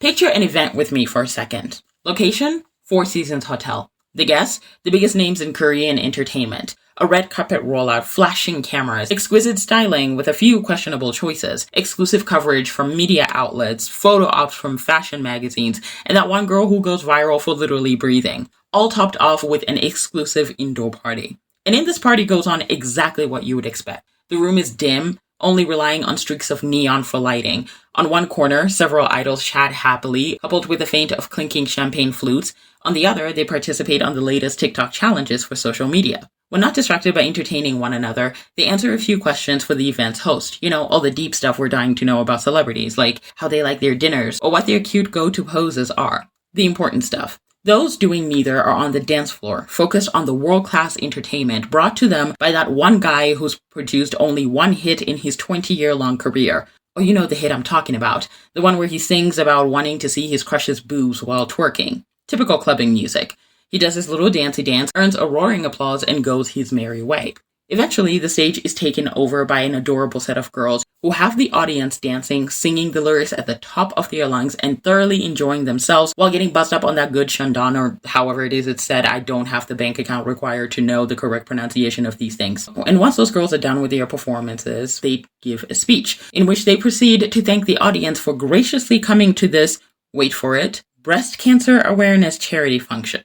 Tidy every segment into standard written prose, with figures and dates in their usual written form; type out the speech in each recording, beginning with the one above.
Picture an event with me for a second. Location, Four Seasons Hotel. The guests, the biggest names in Korean entertainment. A red carpet rollout, flashing cameras, exquisite styling with a few questionable choices, exclusive coverage from media outlets, photo ops from fashion magazines, and that one girl who goes viral for literally breathing. All topped off with an exclusive indoor party. And in this party goes on exactly what you would expect. The room is dim, only relying on streaks of neon for lighting. On one corner, several idols chat happily, coupled with a feint of clinking champagne flutes. On the other, they participate on the latest TikTok challenges for social media. When not distracted by entertaining one another, they answer a few questions for the event's host. You know, all the deep stuff we're dying to know about celebrities, like how they like their dinners, or what their cute go-to poses are. The important stuff. Those doing neither are on the dance floor, focused on the world-class entertainment brought to them by that one guy who's produced only one hit in his 20-year-long career. Oh, you know the hit I'm talking about. The one where he sings about wanting to see his crush's boobs while twerking. Typical clubbing music. He does his little dancey dance, earns a roaring applause, and goes his merry way. Eventually, the stage is taken over by an adorable set of girls who have the audience dancing, singing the lyrics at the top of their lungs, and thoroughly enjoying themselves while getting buzzed up on that good shandon, or however it is it's said. I don't have the bank account required to know the correct pronunciation of these things. And once those girls are done with their performances, they give a speech, in which they proceed to thank the audience for graciously coming to this, wait for it, breast cancer awareness charity function.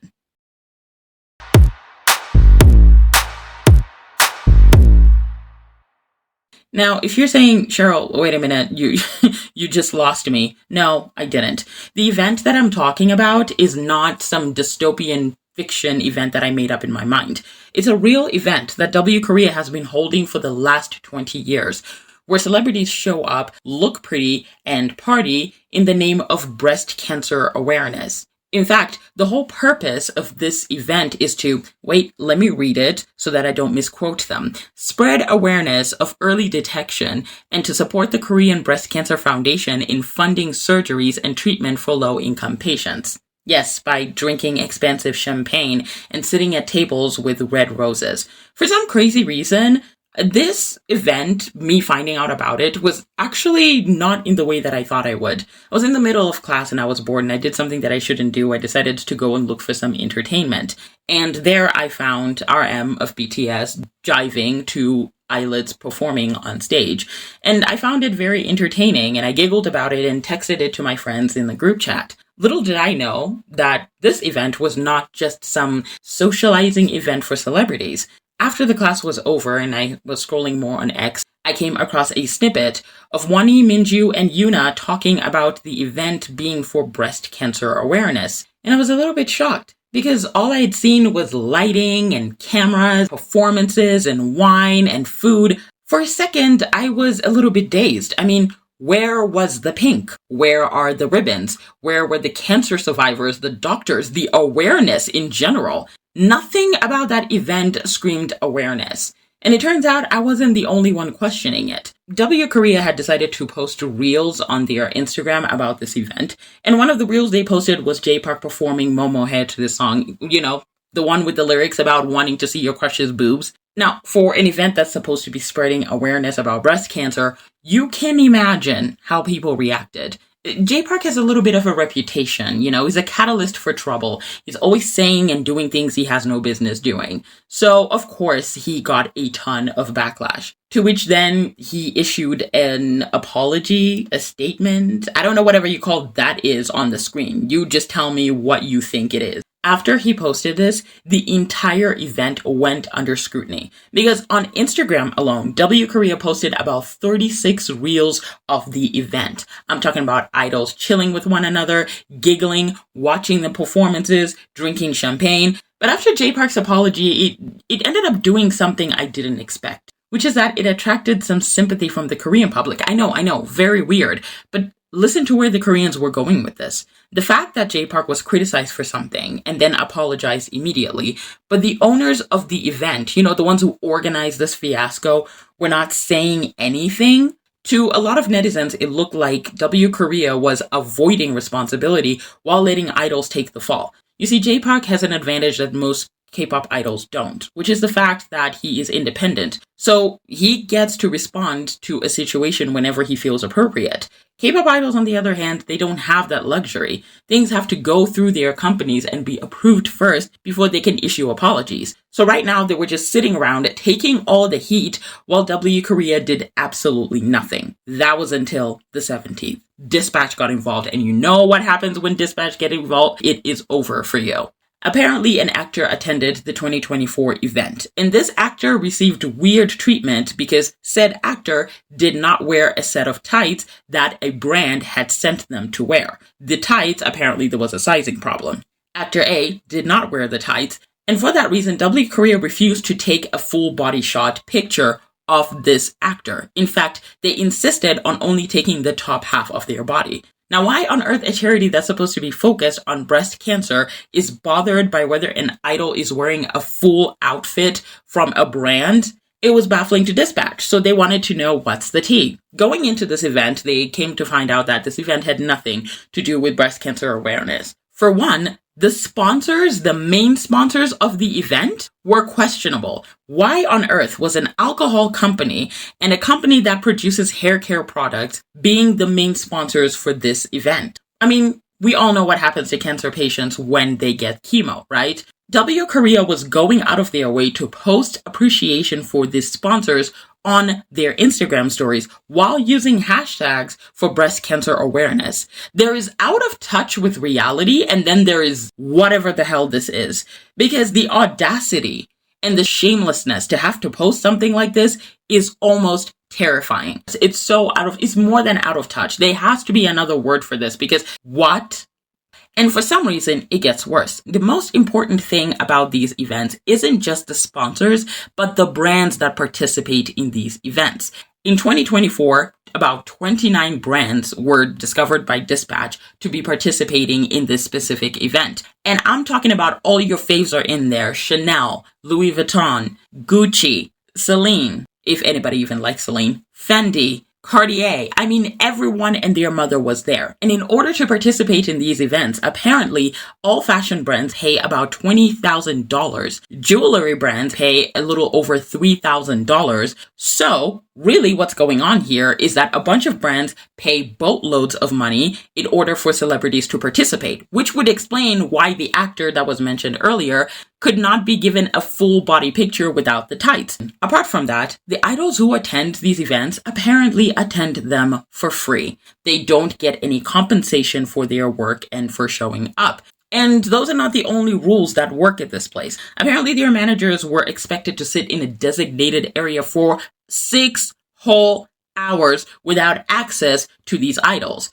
Now, if you're saying, Cheryl, wait a minute, you just lost me. No, I didn't. The event that I'm talking about is not some dystopian fiction event that I made up in my mind. It's a real event that W Korea has been holding for the last 20 years, where celebrities show up, look pretty, and party in the name of breast cancer awareness. In fact, the whole purpose of this event is to, wait, let me read it so that I don't misquote them, spread awareness of early detection and to support the Korean Breast Cancer Foundation in funding surgeries and treatment for low-income patients. Yes, by drinking expensive champagne and sitting at tables with red roses. For some crazy reason, this event, me finding out about it, was actually not in the way that I thought I would. I was in the middle of class and I was bored and I did something that I shouldn't do. I decided to go and look for some entertainment. And there I found RM of BTS jiving to eyelids performing on stage. And I found it very entertaining and I giggled about it and texted it to my friends in the group chat. Little did I know that this event was not just some socializing event for celebrities. After the class was over and I was scrolling more on X, I came across a snippet of Wonhee, Minju, and Yuna talking about the event being for breast cancer awareness. And I was a little bit shocked because all I had seen was lighting and cameras, performances and wine and food. For a second, I was a little bit dazed. I mean, where was the pink? Where are the ribbons? Where were the cancer survivors, the doctors, the awareness in general? Nothing about that event screamed awareness. And it turns out I wasn't the only one questioning it. W Korea had decided to post reels on their Instagram about this event. And one of the reels they posted was J-Park performing Momohe to the song, you know, the one with the lyrics about wanting to see your crush's boobs. Now, for an event that's supposed to be spreading awareness about breast cancer, you can imagine how people reacted. J-Park has a little bit of a reputation, you know, he's a catalyst for trouble. He's always saying and doing things he has no business doing. So, of course, he got a ton of backlash. To which then he issued an apology, a statement. I don't know whatever you call that is on the screen. You just tell me what you think it is. After he posted this, the entire event went under scrutiny because on Instagram alone, W Korea posted about 36 reels of the event. I'm talking about idols chilling with one another, giggling, watching the performances, drinking champagne. But after J-Park's apology, it ended up doing something I didn't expect, which is that it attracted some sympathy from the Korean public. I know, very weird, but listen to where the Koreans were going with this. The fact that J-Park was criticized for something and then apologized immediately, but the owners of the event, you know, the ones who organized this fiasco, were not saying anything. To a lot of netizens, it looked like W Korea was avoiding responsibility while letting idols take the fall. You see, J-Park has an advantage that most K-pop idols don't, which is the fact that he is independent. So he gets to respond to a situation whenever he feels appropriate. K-pop idols, on the other hand, they don't have that luxury. Things have to go through their companies and be approved first before they can issue apologies. So right now, they were just sitting around taking all the heat while W Korea did absolutely nothing. That was until the 17th. Dispatch got involved, and you know what happens when Dispatch get involved? It is over for you. Apparently, an actor attended the 2024 event, and this actor received weird treatment because said actor did not wear a set of tights that a brand had sent them to wear. The tights, apparently there was a sizing problem. Actor A did not wear the tights, and for that reason, W Korea refused to take a full body shot picture of this actor. In fact, they insisted on only taking the top half of their body. Now, why on earth a charity that's supposed to be focused on breast cancer is bothered by whether an idol is wearing a full outfit from a brand? It was baffling to Dispatch, so they wanted to know what's the tea. Going into this event, they came to find out that this event had nothing to do with breast cancer awareness. For one, the sponsors, the main sponsors of the event, were questionable. Why on earth was an alcohol company and a company that produces hair care products being the main sponsors for this event? I mean, we all know what happens to cancer patients when they get chemo, right? W Korea was going out of their way to post appreciation for these sponsors on their Instagram stories while using hashtags for breast cancer awareness. There is out of touch with reality, and then there is whatever the hell this is. Because the audacity and the shamelessness to have to post something like this is almost terrifying. It's more than out of touch. There has to be another word for this, because what? And for some reason, it gets worse. The most important thing about these events isn't just the sponsors, but the brands that participate in these events. In 2024, about 29 brands were discovered by Dispatch to be participating in this specific event. And I'm talking about all your faves are in there. Chanel, Louis Vuitton, Gucci, Celine, if anybody even likes Celine, Fendi, Cartier. I mean, everyone and their mother was there. And in order to participate in these events, apparently all fashion brands pay about $20,000. Jewelry brands pay a little over $3,000. So really what's going on here is that a bunch of brands pay boatloads of money in order for celebrities to participate, which would explain why the actor that was mentioned earlier could not be given a full body picture without the tights. Apart from that, the idols who attend these events apparently attend them for free. They don't get any compensation for their work and for showing up. And those are not the only rules that work at this place. Apparently, their managers were expected to sit in a designated area for 6 whole hours without access to these idols.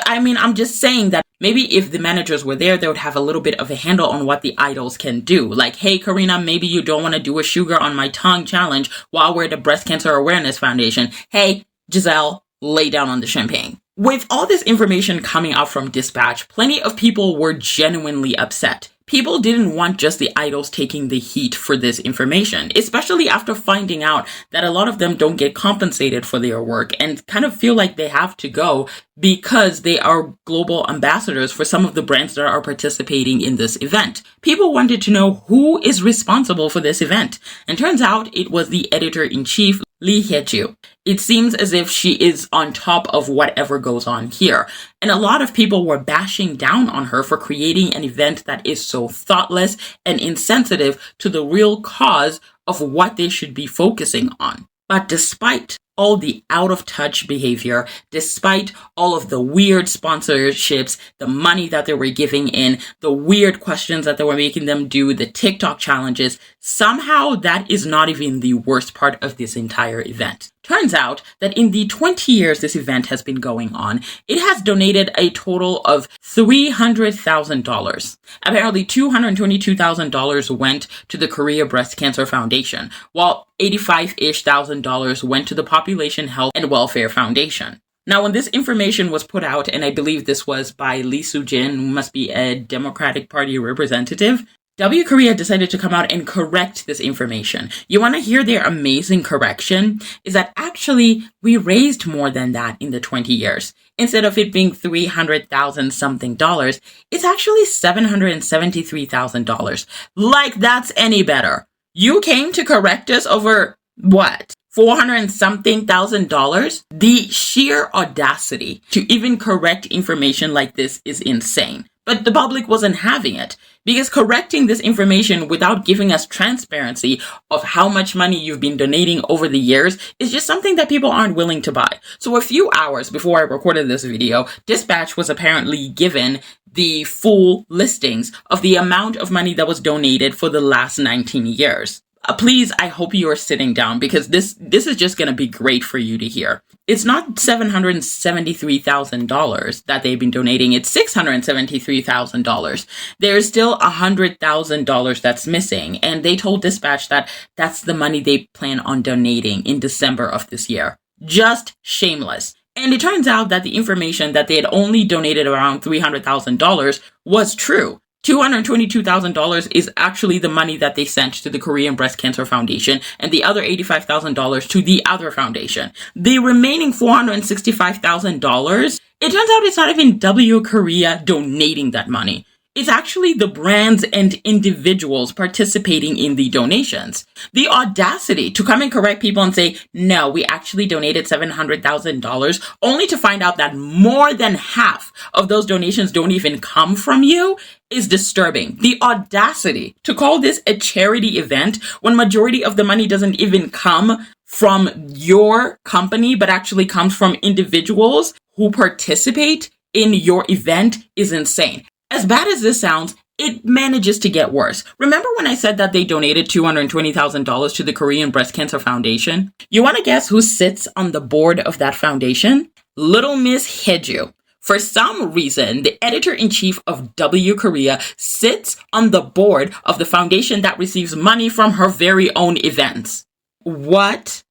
I mean, I'm just saying that maybe if the managers were there, they would have a little bit of a handle on what the idols can do. Like, hey, Karina, maybe you don't want to do a sugar on my tongue challenge while we're at the Breast Cancer Awareness Foundation. Hey, Giselle, lay down on the champagne. With all this information coming out from Dispatch, plenty of people were genuinely upset. People didn't want just the idols taking the heat for this information, especially after finding out that a lot of them don't get compensated for their work and kind of feel like they have to go because they are global ambassadors for some of the brands that are participating in this event. People wanted to know who is responsible for this event, and turns out it was the editor-in-chief, Lee Hye-ju. It seems as if she is on top of whatever goes on here. And a lot of people were bashing down on her for creating an event that is so thoughtless and insensitive to the real cause of what they should be focusing on. But despite all the out-of-touch behavior, despite all of the weird sponsorships, the money that they were giving in, the weird questions that they were making them do, the TikTok challenges, somehow that is not even the worst part of this entire event. Turns out that in the 20 years this event has been going on, it has donated a total of $300,000. Apparently $222,000 went to the Korea Breast Cancer Foundation, while $85,000-ish went to the Population Health and Welfare Foundation. Now, when this information was put out, and I believe this was by Lee Soo-jin, who must be a Democratic Party representative, W Korea decided to come out and correct this information. You want to hear their amazing correction? Is that actually we raised more than that in the 20 years. Instead of it being $300,000 something dollars, it's actually $773,000. Like that's any better. You came to correct us over what? 400 and something thousand dollars. The sheer audacity to even correct information like this is insane. But the public wasn't having it, because correcting this information without giving us transparency of how much money you've been donating over the years is just something that people aren't willing to buy. So a few hours before I recorded this video, Dispatch was apparently given the full listings of the amount of money that was donated for the last 19 years. Please, I hope you are sitting down, because this is just going to be great for you to hear. It's not $773,000 that they've been donating. It's $673,000. There's still $100,000 that's missing. And they told Dispatch that that's the money they plan on donating in December of this year. Just shameless. And it turns out that the information that they had only donated around $300,000 was true. $222,000 is actually the money that they sent to the Korean Breast Cancer Foundation, and the other $85,000 to the other foundation. The remaining $465,000, it turns out it's not even W Korea donating that money. It's actually the brands and individuals participating in the donations. The audacity to come and correct people and say, no, we actually donated $700,000, only to find out that more than half of those donations don't even come from you, is disturbing. The audacity to call this a charity event when majority of the money doesn't even come from your company, but actually comes from individuals who participate in your event is insane. As bad as this sounds, it manages to get worse. Remember when I said that they donated $220,000 to the Korean Breast Cancer Foundation? You want to guess who sits on the board of that foundation? Little Miss Haeju. For some reason, the editor-in-chief of W Korea sits on the board of the foundation that receives money from her very own events. What?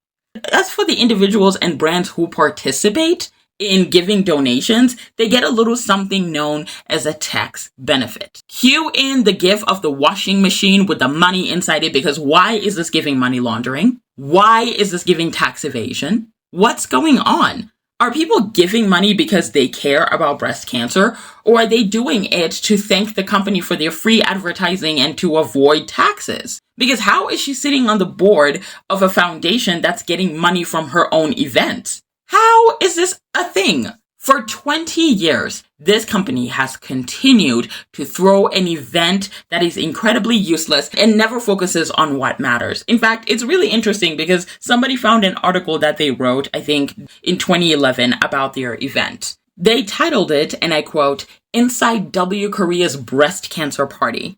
As for the individuals and brands who participate in giving donations, they get a little something known as a tax benefit. Cue in the gif of the washing machine with the money inside it, because why is this giving money laundering? Why is this giving tax evasion? What's going on? Are people giving money because they care about breast cancer, or are they doing it to thank the company for their free advertising and to avoid taxes? Because how is she sitting on the board of a foundation that's getting money from her own event? How is this a thing? For 20 years, this company has continued to throw an event that is incredibly useless and never focuses on what matters. In fact, it's really interesting because somebody found an article that they wrote, I think, in 2011 about their event. They titled it, and I quote, "Inside W Korea's Breast Cancer Party."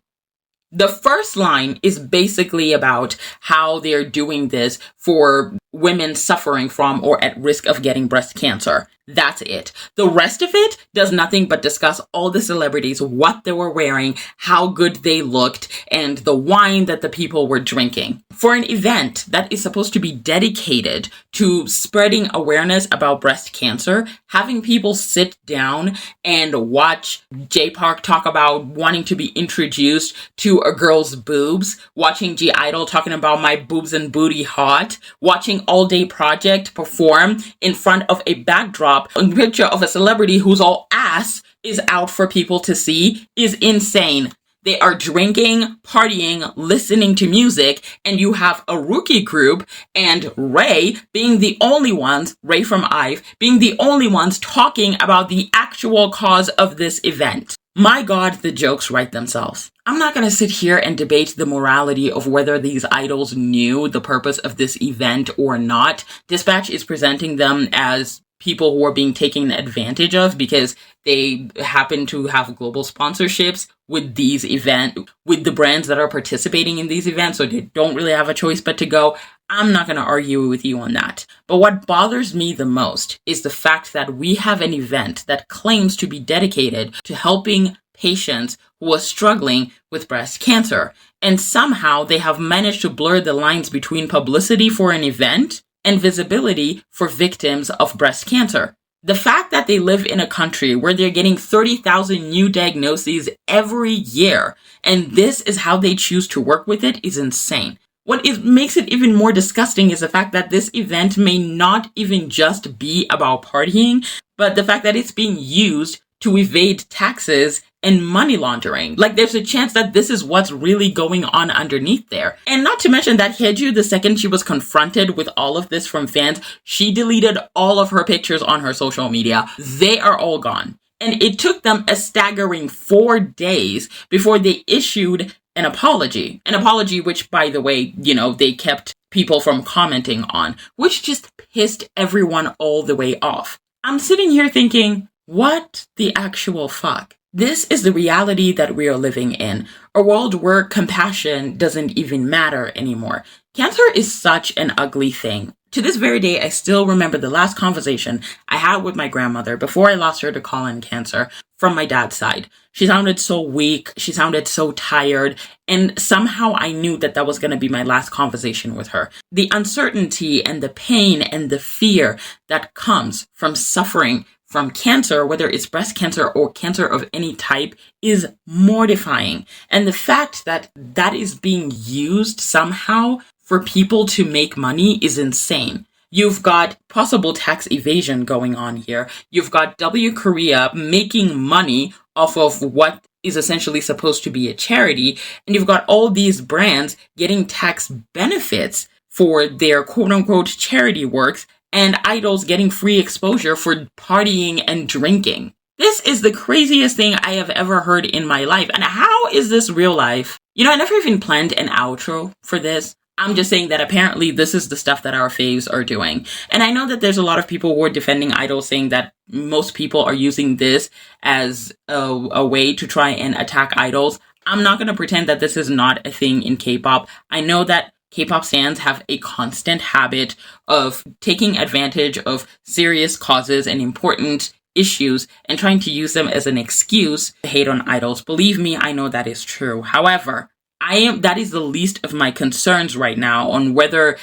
The first line is basically about how they're doing this for women suffering from or at risk of getting breast cancer. That's it. The rest of it does nothing but discuss all the celebrities, what they were wearing, how good they looked, and the wine that the people were drinking. For an event that is supposed to be dedicated to spreading awareness about breast cancer, having people sit down and watch J Park talk about wanting to be introduced to a girl's boobs, watching G Idol talking about my boobs and booty hot, watching All Day Project perform in front of a backdrop, a picture of a celebrity whose all ass is out for people to see, is insane. They are drinking, partying, listening to music, and you have a rookie group and Ray being the only ones, Ray from IVE, being the only ones talking about the actual cause of this event. My God, the jokes write themselves. I'm not going to sit here and debate the morality of whether these idols knew the purpose of this event or not. Dispatch is presenting them as people who are being taken advantage of because they happen to have global sponsorships with these events, with the brands that are participating in these events, so they don't really have a choice but to go. I'm not going to argue with you on that. But what bothers me the most is the fact that we have an event that claims to be dedicated to helping patients who are struggling with breast cancer, and somehow they have managed to blur the lines between publicity for an event and visibility for victims of breast cancer. The fact that they live in a country where they're getting 30,000 new diagnoses every year, and this is how they choose to work with it, is insane. What makes it even more disgusting is the fact that this event may not even just be about partying, but the fact that it's being used to evade taxes and money laundering. Like, there's a chance that this is what's really going on underneath there. And not to mention that Hyeju, the second she was confronted with all of this from fans, she deleted all of her pictures on her social media. They are all gone. And it took them a staggering 4 days before they issued an apology. An apology which, by the way, they kept people from commenting on, which just pissed everyone all the way off. I'm sitting here thinking, what the actual fuck? This is the reality that we are living in. A world where compassion doesn't even matter anymore. Cancer is such an ugly thing. To this very day, I still remember the last conversation I had with my grandmother before I lost her to colon cancer from my dad's side. She sounded so weak. She sounded so tired. And somehow I knew that that was going to be my last conversation with her. The uncertainty and the pain and the fear that comes from suffering from cancer, whether it's breast cancer or cancer of any type, is mortifying. And the fact that that is being used somehow for people to make money is insane. You've got possible tax evasion going on here. You've got W Korea making money off of what is essentially supposed to be a charity. And you've got all these brands getting tax benefits for their quote-unquote charity works, and idols getting free exposure for partying and drinking. This is the craziest thing I have ever heard in my life. And how is this real life? I never even planned an outro for this. I'm just saying that apparently this is the stuff that our faves are doing. And I know that there's a lot of people who are defending idols, saying that most people are using this as a way to try and attack idols. I'm not going to pretend that this is not a thing in K-pop. I know that K-pop stans have a constant habit of taking advantage of serious causes and important issues and trying to use them as an excuse to hate on idols. Believe me, I know that is true. However, that is the least of my concerns right now on whether,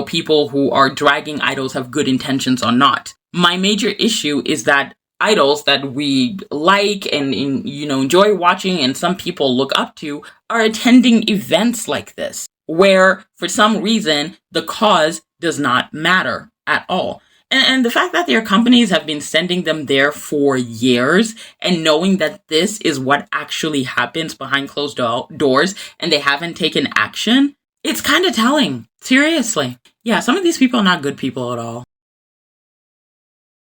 people who are dragging idols have good intentions or not. My major issue is that idols that we like and enjoy watching and some people look up to are attending events like this, where for some reason the cause does not matter at all. And the fact that their companies have been sending them there for years and knowing that this is what actually happens behind closed doors and they haven't taken action, it's kind of telling. Seriously. Yeah, some of these people are not good people at all.